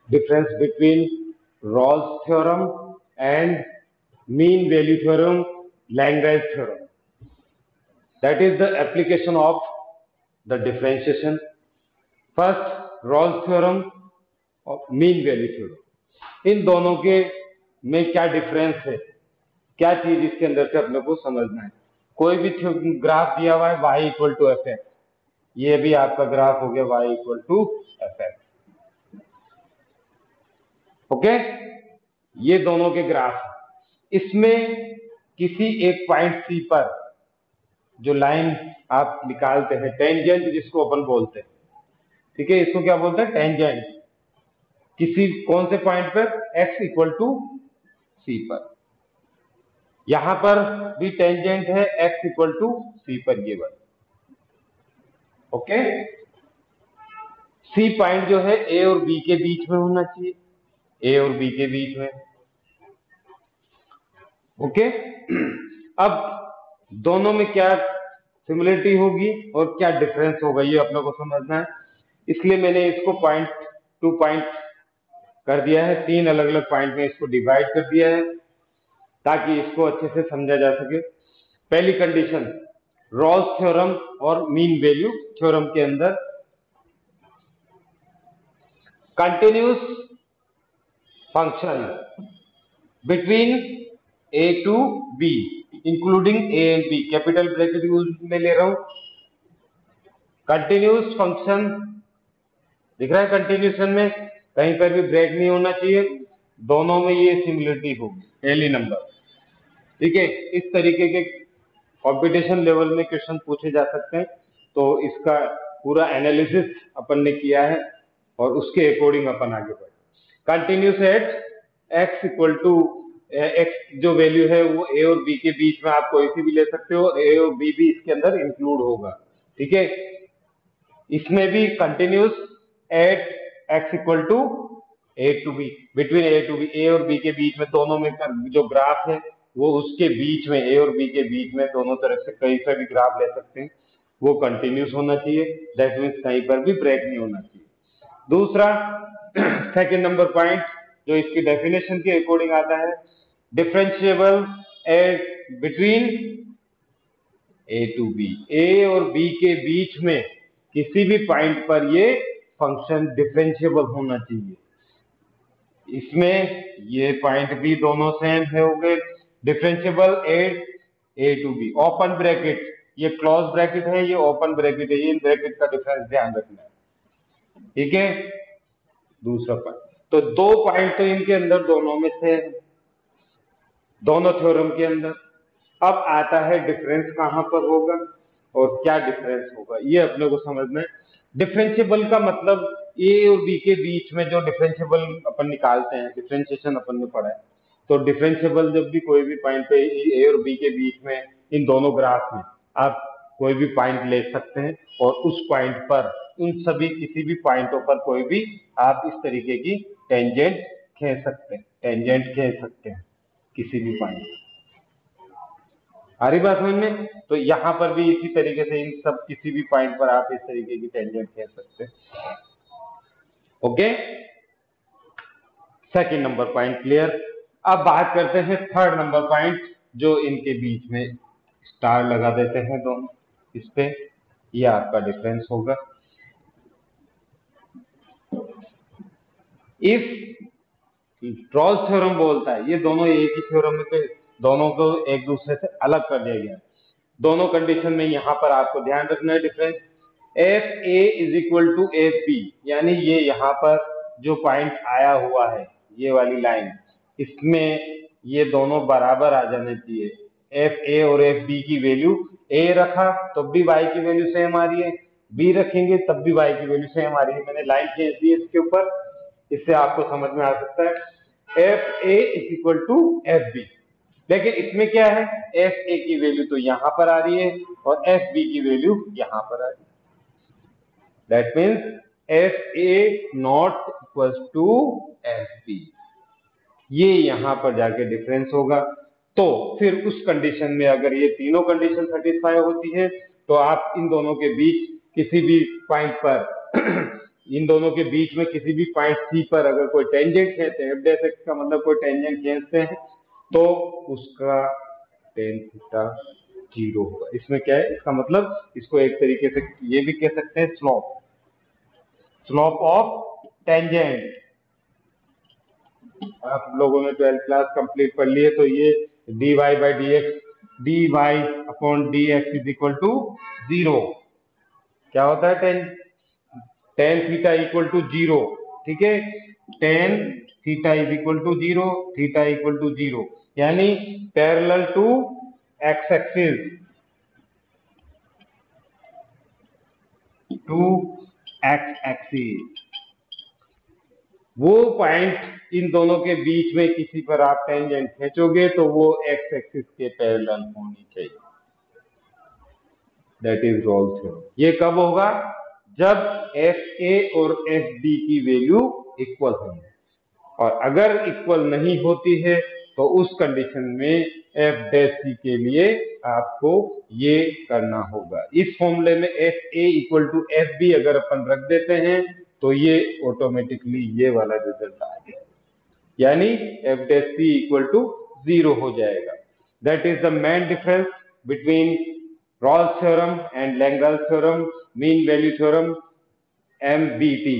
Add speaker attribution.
Speaker 1: difference between Rawls theorem and mean value theorem, Lagrange theorem. That is the application of the differentiation. First, Rawls theorem और mean value theorem. इन दोनों के में क्या difference है, क्या चीज इसके अंदर से अपने को समझना है। कोई भी ग्राफ दिया हुआ है y equal to F X, ये भी आपका ग्राफ हो गया y equal to F X. Okay, ये दोनों के ग्राफ, इसमें किसी एक पॉइंट सी पर जो लाइन आप निकालते हैं, टेंजेंट जिसको अपन बोलते हैं, ठीक है, इसको क्या बोलते हैं, टेंजेंट, किसी कौन से पॉइंट पर, x इक्वल टू सी पर। यहां पर भी टेंजेंट है x इक्वल टू सी पर गिवन। ओके, सी पॉइंट जो है a और b के बीच में होना चाहिए, a और b के बीच में। ओके, अब दोनों में क्या सिमिलरिटी होगी और क्या डिफरेंस होगा, ये अपने को समझना है। इसलिए मैंने इसको पॉइंट टू पॉइंट कर दिया है, 3 अलग अलग पॉइंट में इसको डिवाइड कर दिया है ताकि इसको अच्छे से समझा जा सके। पहली कंडीशन, रॉल्स थ्योरम और मीन वैल्यू थ्योरम के अंदर continuous function between a to b including a and b, capital bracket use में ले रहा हूं। कंटिन्यूअस फंक्शन दिख रहा है, कंटिन्यूएशन में कहीं पर भी ब्रेक नहीं होना चाहिए, दोनों में ये सिमिलरिटी होगी, पहली नंबर। ठीक है, इस तरीके के कंपटीशन लेवल में क्वेश्चन पूछे जा सकते हैं, तो इसका पूरा एनालिसिस अपन ने किया है और उसके अकॉर्डिंग अपन आगे बढ़े। Continuous at x equal to x, जो वैल्यू है वो a और b के बीच में आप कोई सी भी ले सकते हो, a और b भी इसके अंदर इंक्लूड होगा। ठीक है, इसमें भी continuous at x equal to a to b, between a to b, a और b के बीच में, दोनों में जो ग्राफ है वो उसके बीच में, a और b के बीच में, दोनों तरफ से कहीं से भी ग्राफ ले सकते हैं, वो कंटिन्यूस होना चाहिए। दैट मीन्स कहीं पर भी ब्रेक नहीं होना चाहिए। दूसरा, सेकेंड नंबर पॉइंट जो इसकी डेफिनेशन के अकॉर्डिंग आता है, differentiable at between a to b, a और b के बीच में किसी भी पॉइंट पर ये फंक्शन डिफरेंशिएबल होना चाहिए। इसमें ये पॉइंट भी दोनों सेम है, हो गए differentiable at a to b, open bracket, ये क्लोज ब्रैकेट है, ये ओपन ब्रैकेट है, ये इन ब्रैकेट का डिफरेंस ध्यान रखना है। ठीक है, दूसरा पॉइंट, तो 2 पॉइंट तो इनके अंदर दोनों में से, दोनों थ्योरम के अंदर। अब आता है डिफरेंस कहां पर होगा और क्या डिफरेंस होगा, ये अपने को समझना है। डिफरेंशिएबल का मतलब a और b के बीच में जो डिफरेंशिएबल अपन निकालते हैं, डिफरेंशिएशन अपन ने पढ़ा है, तो डिफरेंशिएबल जब भी कोई भी पॉइंट पे a और b के बीच में, इन दोनों ग्राफ में आप कोई भी पॉइंट ले सकते हैं और उस पॉइंट पर, इन सभी किसी भी पॉइंटों पर कोई भी आप इस तरीके की टेंजेंट खींच सकते हैं, टेंजेंट खींच सकते हैं किसी भी पॉइंट। आ रही बात समझ में? तो यहां पर भी इसी तरीके से इन सब किसी भी पॉइंट पर आप इस तरीके की टेंजेंट खींच सकते हैं। Okay, second number point clear. अब बात करते हैं थर्ड नंबर पॉइंट, जो इनके बीच में स्टार लगा देते हैं दोनों, इस पे, ये आपका डिफरेंस होगा। इफ रॉल्स थ्योरम बोलता है, ये दोनों एक ही थ्योरम में, दोनों को एक दूसरे से अलग कर दिया गया, दोनों कंडीशन में यहां पर आपको ध्यान रखना है difference. F A is equal to F B, यानी ये यहां पर जो पॉइंट आया हुआ है, ये वाली लाइन, इसमें ये दोनों बराबर आ जाने चाहिए। एफ ए और एफ बी की वैल्यू, ए रखा तो भी वाई की वैल्यू सेम आ रही है, बी रखेंगे तब भी वाई की वैल्यू सेम आ रही है। मैंने लाइन खींच दी है इसके ऊपर, इससे आपको समझ में आ सकता है। F A is equal to F B, लेकिन इसमें क्या है, एफ ए की वैल्यू तो यहां पर आ रही है और एफ बी की वैल्यू यहां पर आ रही है। That means F A not equal to F B, ये यहां पर जाके डिफरेंस होगा। तो फिर उस कंडीशन में अगर ये तीनों कंडीशन सेटिस्फाई होती है, तो आप इन दोनों के बीच किसी भी पॉइंट पर इन दोनों के बीच में किसी भी पॉइंट सी पर अगर कोई टेंजेंट है तो एफ डैश एक्स का मतलब कोई टेंजेंट खींचते हैं तो उसका टेन थीटा 0 होगा। इसमें क्या है, इसका मतलब इसको एक तरीके से ये भी कह सकते हैं स्लोप ऑफ टेंजेंट। आप लोगों ने 12th क्लास कंप्लीट कर ली है तो ये dy by D X dy upon D X is equal to 0 क्या होता है, टेन थीटा इक्वल टू 0। ठीक है, tan theta is equal to 0, theta equal to 0 यानी parallel to X axis to X axis. वो पॉइंट इन दोनों के बीच में किसी पर आप टेंजेंट खींचोगे तो वो एक्स एक्सिस के पैरेलल होनी चाहिए। That is Rolle's theorem. ये कब होगा, जब एफ ए और एफ बी की वैल्यू इक्वल होंगे, और अगर इक्वल नहीं होती है तो उस कंडीशन में एफ डैश सी के लिए आपको ये करना होगा। इस फॉर्मूले में F A equal to F B अगर अपन रख देते हैं तो ये ऑटोमेटिकली ये वाला रिजल्ट आ गया, यानी F dash C equal to 0 हो जाएगा। That is the main difference between Rolle's theorem and लेंगल theorem, mean value theorem, MVT।